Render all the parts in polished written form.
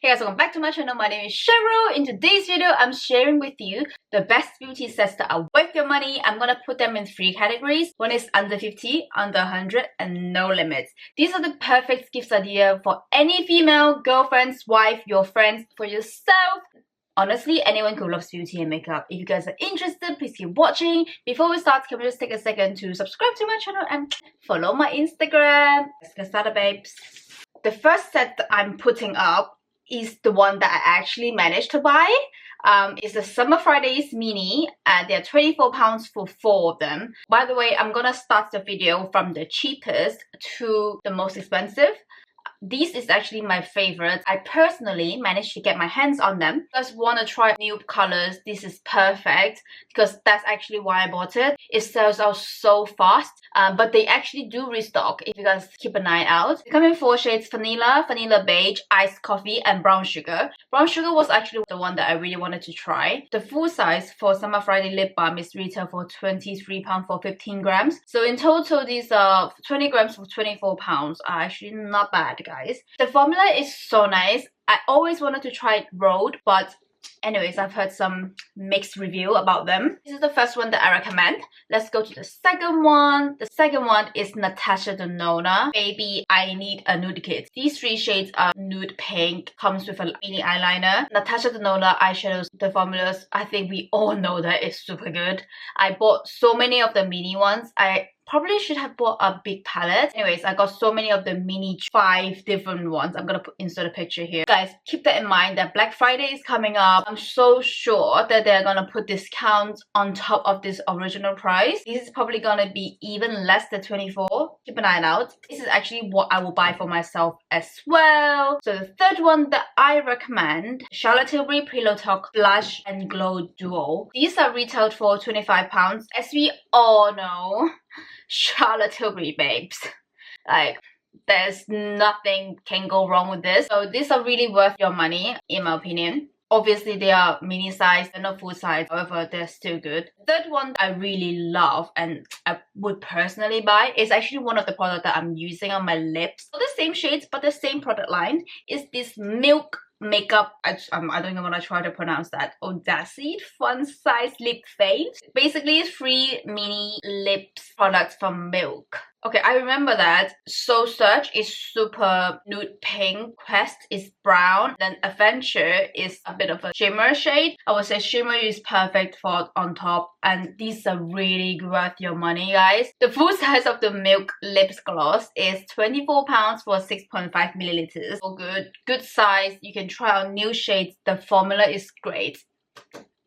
Hey guys, welcome back to my channel. My name is Cheryl. In today's video, I'm sharing with you the best beauty sets that are worth your money. I'm gonna put them in 3 categories. One is under 50, under 100, and no limits. These are the perfect gifts idea for any female, girlfriends, wife, your friends, for yourself. Honestly, anyone who loves beauty and makeup. If you guys are interested, please keep watching. Before we start, can we just take a second to subscribe to my channel and follow my Instagram? Let's get started, babes. The first set that I'm putting up is the one that I actually managed to buy. It's the Summer Fridays mini, and they're £24 for 4 of them. By the way, I'm gonna start the video from the cheapest to the most expensive. This is actually my favorite. I personally managed to get my hands on them. If you guys want to try new colors, this is perfect because that's actually why I bought it. It sells out so fast, but they actually do restock if you guys keep an eye out. They come in 4 shades: vanilla, vanilla beige, iced coffee, and brown sugar. Brown sugar was actually the one that I really wanted to try. The full size for Summer Friday lip balm is retail for £23 for 15 grams. So in total, these are 20 grams for £24 are actually not bad, guys. The formula is so nice. I always wanted to try it rolled, but anyways, I've heard some mixed review about them. This is the first one that I recommend. Let's go to the second one. The second one is Natasha Denona Baby I Need a Nude Kit. These 3 shades are nude pink, comes with a mini eyeliner. Natasha Denona eyeshadows, the formulas, I think we all know that it's super good. I bought so many of the mini ones. I probably should have bought a big palette. Anyways, I got so many of the mini 5 different ones. I'm gonna insert a picture here. Guys, keep that in mind that Black Friday is coming up. I'm so sure that they're gonna put discounts on top of this original price. This is probably gonna be even less than 24. Keep an eye out. This is actually what I will buy for myself as well. So the third one that I recommend, Charlotte Tilbury Pillow Talk Blush and Glow Duo. These are retailed for £25. As we all know, Charlotte Tilbury, babes, like there's nothing can go wrong with this. So these are really worth your money in my opinion. Obviously they are mini size, they're not full size, however they're still good. The third one I really love and I would personally buy is actually one of the products that I'm using on my lips. So the same shades but the same product line is this Milk makeup, I don't even want to try to pronounce that, Audacity Fun Size Lip Faves. Basically it's 3 mini lips products from Milk. Okay, I remember that. So Search is super nude pink, Quest is brown, then Adventure is a bit of a shimmer shade. I would say shimmer is perfect for on top, and these are really worth your money, guys. The full size of the Milk lips gloss is £24 for 6.5 milliliters. So good size. You can try out new shades. The formula is great.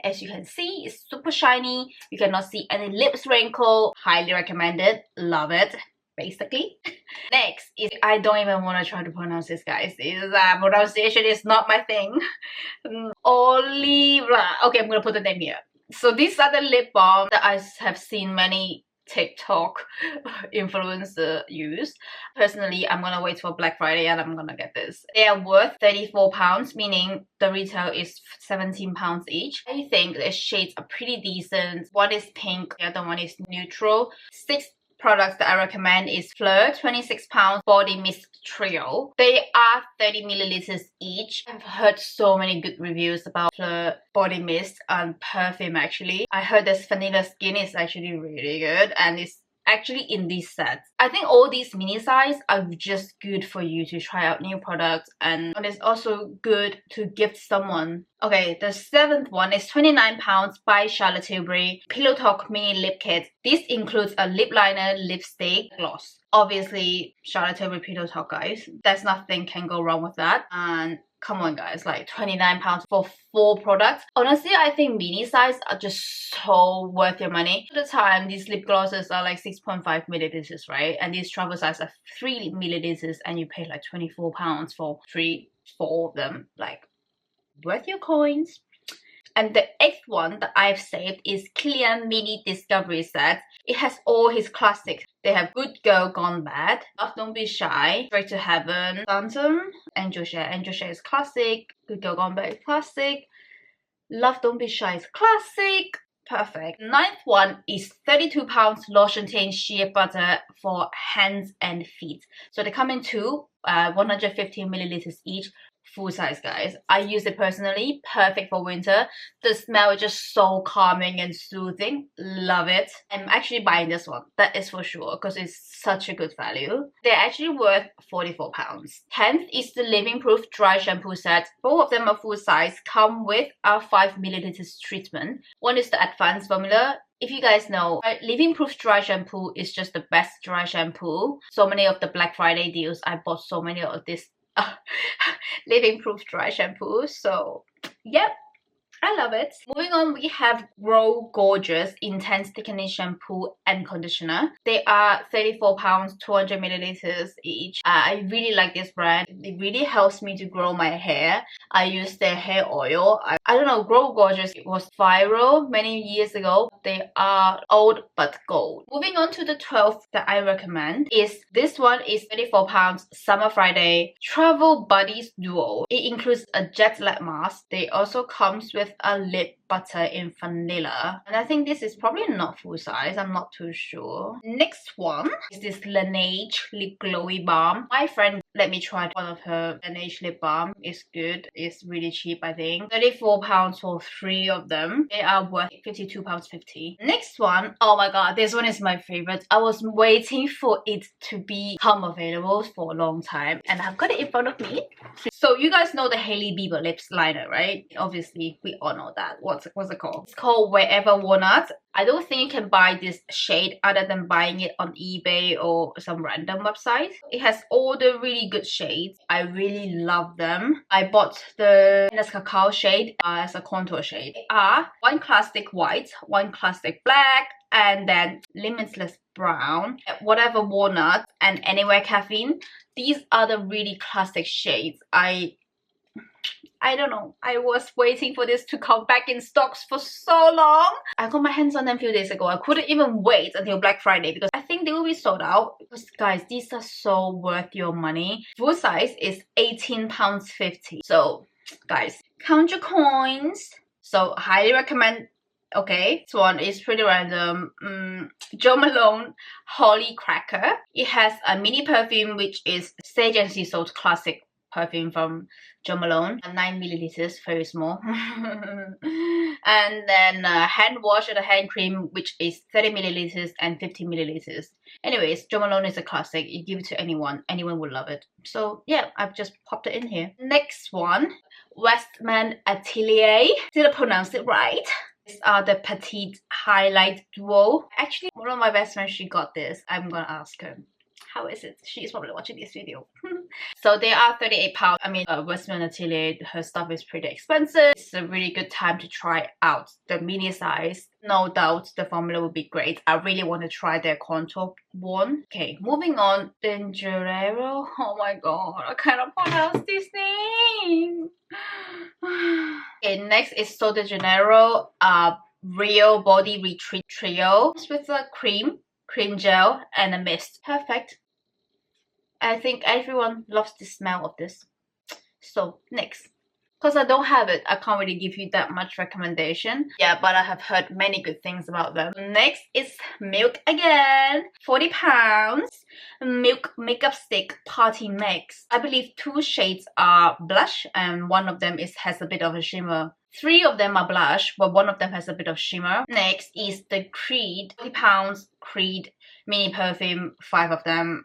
As you can see, it's super shiny. You cannot see any lips wrinkle. Highly recommended. Love it, basically. Next is, I don't even want to try to pronounce this, guys. Pronunciation is not my thing. Oliva. Okay, I'm gonna put the name here. So these are the lip balm that I have seen many TikTok influencer use. Personally, I'm gonna wait for Black Friday and I'm gonna get this. They are worth £34, meaning the retail is £17 each. I think the shades are pretty decent. One is pink, the other one is neutral. 6 products that I recommend is Fleur £26 body mist trio. They are 30 milliliters each. I've heard so many good reviews about Fleur body mist and perfume. Actually, I heard this vanilla skin is actually really good, and it's actually in these sets. I think all these mini size are just good for you to try out new products, and it's also good to gift someone. Okay, the 7th one is £29 by Charlotte Tilbury Pillow Talk Mini Lip Kit. This includes a lip liner, lipstick, gloss. Obviously, Charlotte Tilbury Pillow Talk, guys. There's nothing can go wrong with that. And come on, guys, like £29 for 4 products. Honestly, I think mini size are just so worth your money. At the time, these lip glosses are like 6.5 milliliters, right? And these travel size are 3 milliliters, and you pay like £24 for 4 of them. Like, worth your coins. And the 8th one that I've saved is Kilian Mini Discovery Set. It has all his classics. They have Good Girl Gone Bad, Love Don't Be Shy, Straight to Heaven, Phantom, Angel Share. Angel Share is classic, Good Girl Gone Bad is classic, Love Don't Be Shy is classic. Perfect. 9th one is £32 L'Occitane Shea Butter for hands and feet. So they come in 2, 150 milliliters each. full size, guys. I use it personally, perfect for winter. The smell is just so calming and soothing. Love it. I'm actually buying this one, that is for sure, because it's such a good value. They're actually worth £44. 10th is the Living Proof Dry Shampoo set. Both of them are full size, come with a 5ml treatment. One is the advanced formula. If you guys know, Living Proof Dry Shampoo is just the best dry shampoo. So many of the Black Friday deals, I bought so many of this Living Proof Dry Shampoo. So, yep. I love it. Moving on, we have Grow Gorgeous Intense Thickening Shampoo and Conditioner. They are £34, 200ml each. I really like this brand. It really helps me to grow my hair. I use their hair oil. I don't know, Grow Gorgeous was viral many years ago. They are old but gold. Moving on to the 12th that I recommend is this one is £34 Summer Friday Travel Buddies Duo. It includes a jet lag mask. They also comes with a lip butter in vanilla, and I think this is probably not full size, I'm not too sure. Next one is this Laneige Lip Glowy Balm. My friend let me try one of her Laneige lip balm. It's good, it's really cheap. I think £34 for 3 of them. They are worth £52.50. Next one, oh my god, this one is my favorite. I was waiting for it to become available for a long time, and I've got it in front of me. So you guys know the Hailey Bieber lips liner, right? Obviously we all know that. What's it called? It's called Wherever Walnut. I don't think you can buy this shade other than buying it on eBay or some random website. It has all the really good shades. I really love them. I bought the Cacao shade as a contour shade. They are one classic white, one classic black, and then Limitless Brown, Whatever Walnut, and Anywhere Caffeine. These are the really classic shades. I don't know, I was waiting for this to come back in stocks for so long. I got my hands on them a few days ago. I couldn't even wait until Black Friday because I think they will be sold out. Because guys, these are so worth your money. Full size is £18.50. So guys, count your coins. So highly recommend. Okay, this one is pretty random. Jo Malone Holly Cracker. It has a mini perfume which is Sage and Sea Salt Classic perfume from Jo Malone, 9ml, very small. And then hand wash and a hand cream which is 30ml and 50ml. Anyways, Jo Malone is a classic. You give it to anyone will love it. So yeah, I've just popped it in here. Next one, Westman Atelier. Did I pronounce it right? These are the Petite Highlight Duo. Actually, one of my best friends, she got this. I'm gonna ask her. How is it? She's probably watching this video. So they are £38. I mean, Westman Atelier, her stuff is pretty expensive. It's a really good time to try out the mini size. No doubt the formula will be great. I really want to try their contour one. Okay, moving on. Then jewellery. Oh my god, I cannot pronounce this name. Okay, next is Sol de Janeiro Real Body Retreat Trio. It's with a cream gel and a mist. Perfect. I think everyone loves the smell of this. So next, because I don't have it, I can't really give you that much recommendation. Yeah, but I have heard many good things about them. Next is Milk again, £40. Milk Makeup Stick Party Mix. I believe 2 shades are blush and one of them has a bit of a shimmer. 3 of them are blush, but one of them has a bit of shimmer. Next is the Creed, £40 Creed mini perfume, 5 of them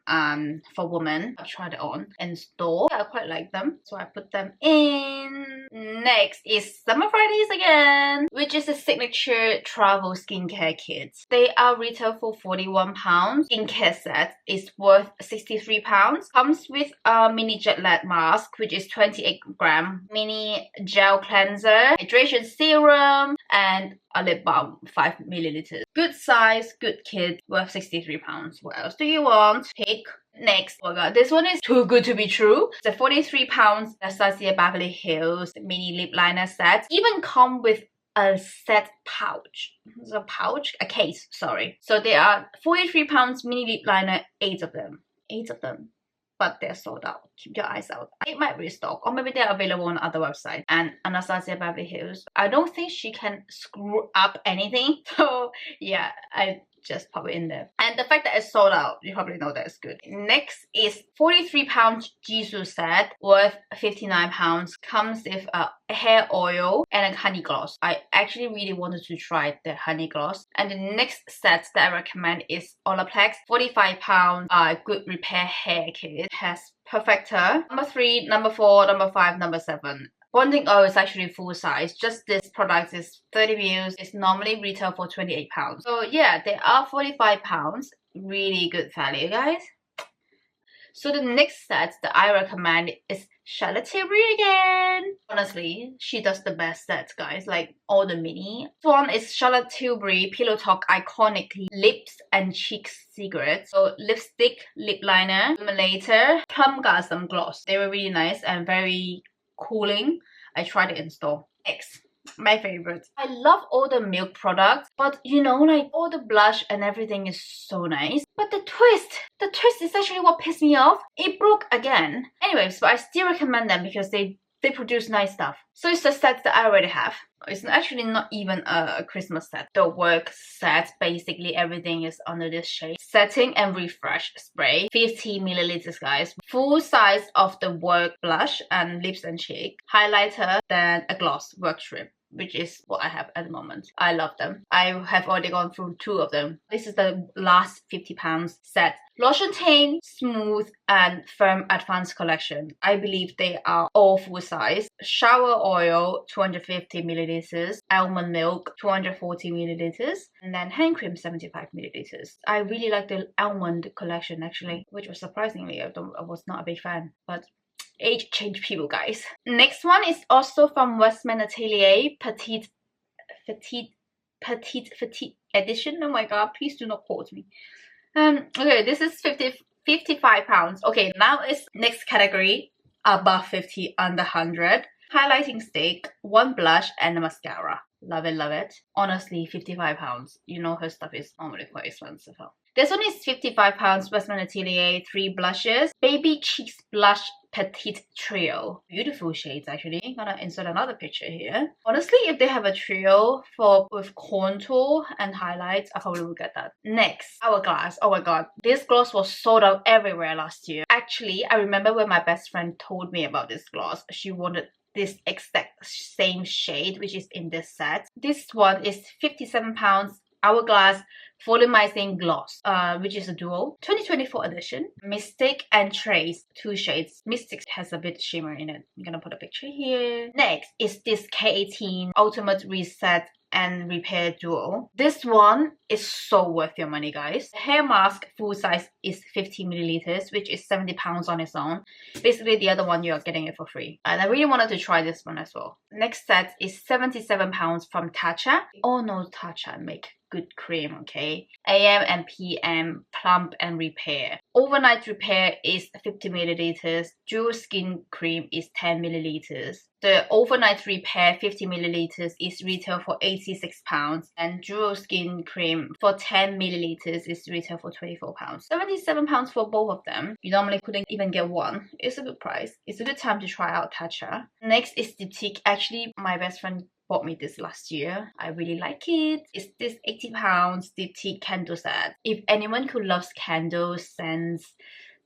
for women. I've tried it on in store. I quite like them, so I put them in. Next is Summer Fridays again, which is a signature travel skincare kit. They are retail for £41. Skincare set is worth £63. Comes with a mini jet lag mask, which is 28g, mini gel cleanser, hydration serum, and a lip balm, 5ml. Good size, good kit, worth £63. What else do you want? Pick. Next, oh my god, this one is too good to be true. It's a £43 Anastasia Beverly Hills mini lip liner set. Even come with a set pouch. A case, sorry. So they are £43 mini lip liner, 8 of them. 8 of them. But they're sold out. Keep your eyes out. It might restock, or maybe they're available on other websites. And Anastasia Beverly Hills, I don't think she can screw up anything. So yeah, just pop it in there. And the fact that it's sold out, you probably know that's good. Next is 43-pound Jisoo set worth £59. Comes with a hair oil and a honey gloss. I actually really wanted to try the honey gloss. And the next set that I recommend is Olaplex £45 good repair hair kit. It has perfector number 3, number 4, number 5, number 7. Bonding oil is actually full size. Just this product is 30 ml. It's normally retail for £28. So yeah, they are £45. Really good value, guys. So the next set that I recommend is Charlotte Tilbury again. Honestly, she does the best sets, guys. Like all the mini. This one is Charlotte Tilbury Pillow Talk Iconic Lips and Cheeks Secret. So lipstick, lip liner, illuminator, plum gasm gloss. They were really nice and very cooling. I tried it in store. Next, my favorite. I love all the milk products, but you know, like all the blush and everything is so nice. But the twist is actually what pissed me off. It broke again. Anyways, but I still recommend them because they produce nice stuff. So it's the set that I already have. It's actually not even a Christmas set. The work set, basically everything is under this shade. Setting and refresh spray, 50 milliliters, guys. Full size of the work blush and lips and cheek. Highlighter, then a gloss work strip, which is what I have at the moment. I love them. I have already gone through 2 of them. This is the last £50 set. L'Occitane Smooth and Firm Advanced Collection. I believe they are all full size. Shower oil, 250 milliliters. Almond milk, 240 milliliters. And then hand cream, 75 milliliters. I really like the almond collection actually, which was surprisingly, I was not a big fan. But age change people, guys. Next one is also from Westman Atelier, Petite edition. Oh my god, please do not quote me. Okay, this is £55. Okay, now it's next category, above 50, under 100. Highlighting stick, 1 blush and a mascara. Love it, love it. Honestly, £55. You know her stuff is normally quite expensive. This one is £55, Westman Atelier, 3 blushes. Baby Cheeks Blush Petite Trio. Beautiful shades actually. I'm gonna insert another picture here. Honestly, if they have a trio with contour and highlights, I probably will get that. Next, Hourglass. Oh my god. This gloss was sold out everywhere last year. Actually, I remember when my best friend told me about this gloss. She wanted this exact same shade, which is in this set. This one is £57. Hourglass Volumizing Gloss, which is a duo 2024 edition. Mystic and Trace, 2 shades. Mystic has a bit shimmer in it. I'm gonna put a picture here. Next is this K18 Ultimate Reset and Repair Duo. This one is so worth your money, guys. The hair mask full size is 50 milliliters, which is £70 on its own. Basically, the other one you're getting it for free. And I really wanted to try this one as well. Next set is £77 from Tatcha. All know Tatcha make good cream, okay? AM and PM Plump and Repair. Overnight Repair is 50 milliliters. Dual Skin Cream is 10 milliliters. The Overnight Repair 50 milliliters is retail for £86, and Dual Skin Cream for 10 milliliters is retail for £24. £77 for both of them. You normally couldn't even get one. It's a good price. It's a good time to try out Tatcha. Next is Diptyque. Actually, my best friend bought me this last year. I really like it. It's this £80 Diptyque candle set. If anyone who loves candles, scents,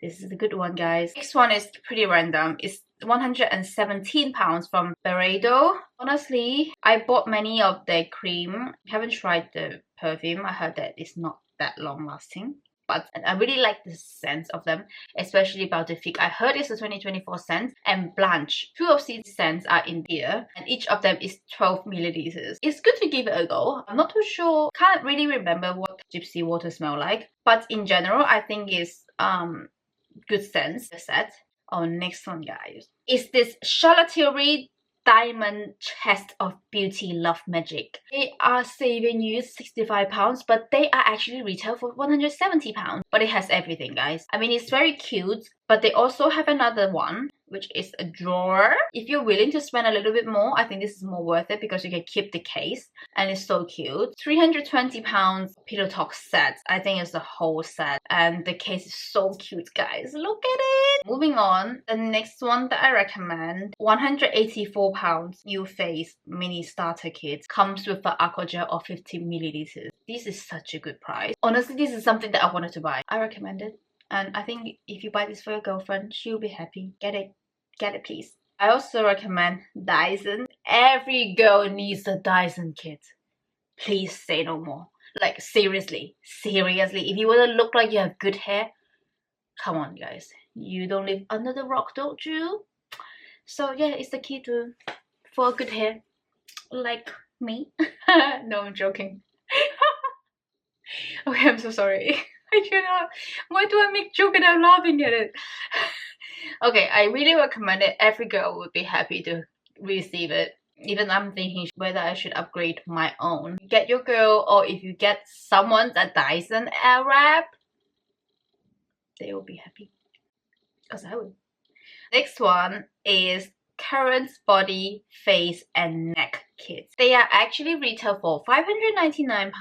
this is a good one, guys. Next one is pretty random. It's £117 from Byredo. Honestly, I bought many of their cream. I haven't tried the perfume. I heard that it's not that long lasting. But I really like the scents of them, especially Baltifique. I heard it's a 2024 scent, and Blanche. 2 of these scents are in here, and each of them is 12 milliliters. It's good to give it a go. I'm not too sure, can't really remember what Gypsy Water smell like, but in general, I think it's good scents, the set. Oh, next one, guys, is this Charlotte Tilbury Diamond Chest of Beauty Love Magic. They are saving you £65, but they are actually retail for £170. But it has everything, guys. I mean, it's very cute, but they also have another one which is a drawer. If you're willing to spend a little bit more, I think this is more worth it because you can keep the case and it's so cute. £320 pillow talk set. I think it's the whole set and the case is so cute, guys. Look at it. Moving on, the next one that I recommend, £184 New Face mini starter kit, comes with an aqua gel of 50 milliliters. This is such a good price. Honestly, this is something that I wanted to buy. I recommend it. And I think if you buy this for your girlfriend, she'll be happy. Get it please. I also recommend Dyson. Every girl needs a Dyson kit. Please say no more. Like seriously, if you want to look like you have good hair, come on guys, you don't live under the rock, don't you? So yeah, it's the key to for good hair like me. No, I'm joking. Okay, I'm so sorry. I cannot. Why do I make joke and I'm laughing at it? Okay, I really recommend it. Every girl would be happy to receive it. Even I'm thinking whether I should upgrade my own. Get your girl, or if you get someone a Dyson Airwrap, they will be happy. Because I will. Next one is Current's Body, Face and Neck Kits. They are actually retail for £599.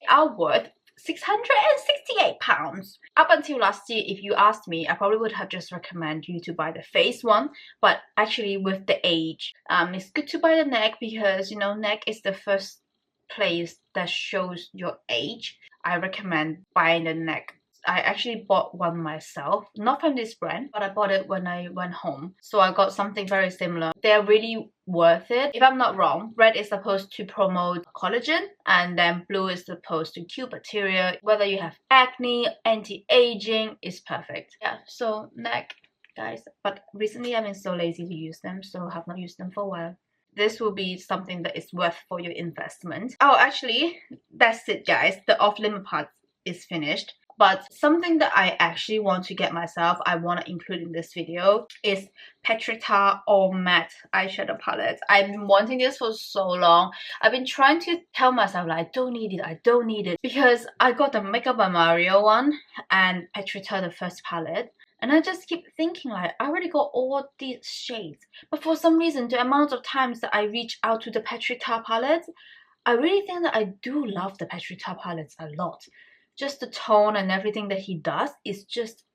They are worth £668. Up until last year, if you asked me, I probably would have just recommend you to buy the face one, but actually with the age, it's good to buy the neck because, you know, neck is the first place that shows your age. I recommend buying the neck. I actually bought one myself, not from this brand, but I bought it when I went home. So I got something very similar. They're really worth it. If I'm not wrong, red is supposed to promote collagen and then blue is supposed to kill bacteria. Whether you have acne, anti-aging, is perfect. Yeah, so neck, guys. But recently I've been so lazy to use them, so I have not used them for a while. This will be something that is worth for your investment. Oh, actually, that's it, guys. The off-limit part is finished. But something that I actually want to get myself, I want to include in this video, is Petrita All Matte eyeshadow palette. I've been wanting this for so long. I've been trying to tell myself like, I don't need it. Because I got the Makeup by Mario one and Petrita the first palette. And I just keep thinking like, I already got all these shades. But for some reason, the amount of times that I reach out to the Petrita palette, I really think that I do love the Petrita palettes a lot. Just the tone and everything that he does is just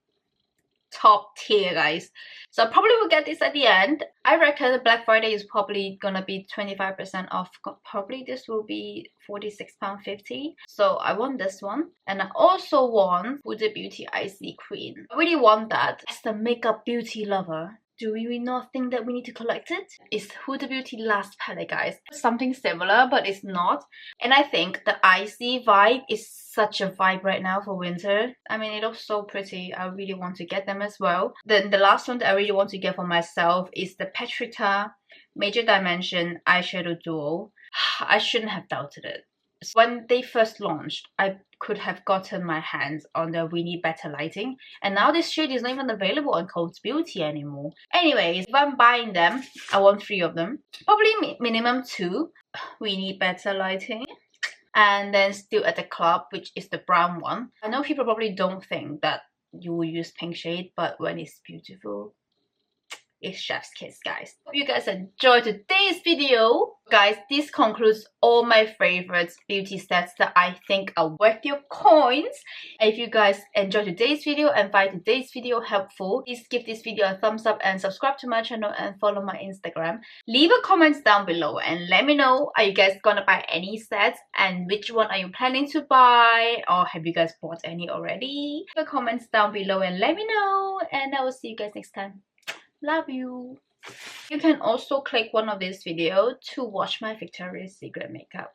top tier, guys. So I probably will get this at the end. I reckon Black Friday is probably gonna be 25% off. Probably this will be £46.50. So I want this one. And I also want Huda Beauty Icy Queen. I really want that. As the makeup beauty lover, do we not think that we need to collect it? It's Huda Beauty last palette, guys. Something similar, but it's not. And I think the icy vibe is such a vibe right now for winter. I mean, it looks so pretty. I really want to get them as well. Then the last one that I really want to get for myself is the Petrita Major Dimension Eyeshadow Duo. I shouldn't have doubted it. When they first launched, I could have gotten my hands on the We Need Better Lighting, and now this shade is not even available on Codes Beauty anymore. Anyways, if I'm buying them, I want 3 of them. Probably minimum 2. We Need Better Lighting. And then Still at the Club, which is the brown one. I know people probably don't think that you will use pink shade, but when it's beautiful, it's chef's kiss, guys. Hope you guys enjoyed today's video. Guys, this concludes all my favorites beauty sets that I think are worth your coins. And if you guys enjoyed today's video and find today's video helpful, please give this video a thumbs up and subscribe to my channel and follow my Instagram. Leave a comment down below and let me know, are you guys gonna buy any sets and which one are you planning to buy, or have you guys bought any already? Leave a comment down below and let me know, and I will see you guys next time. Love you. You can also click one of these videos to watch my Victoria's Secret makeup.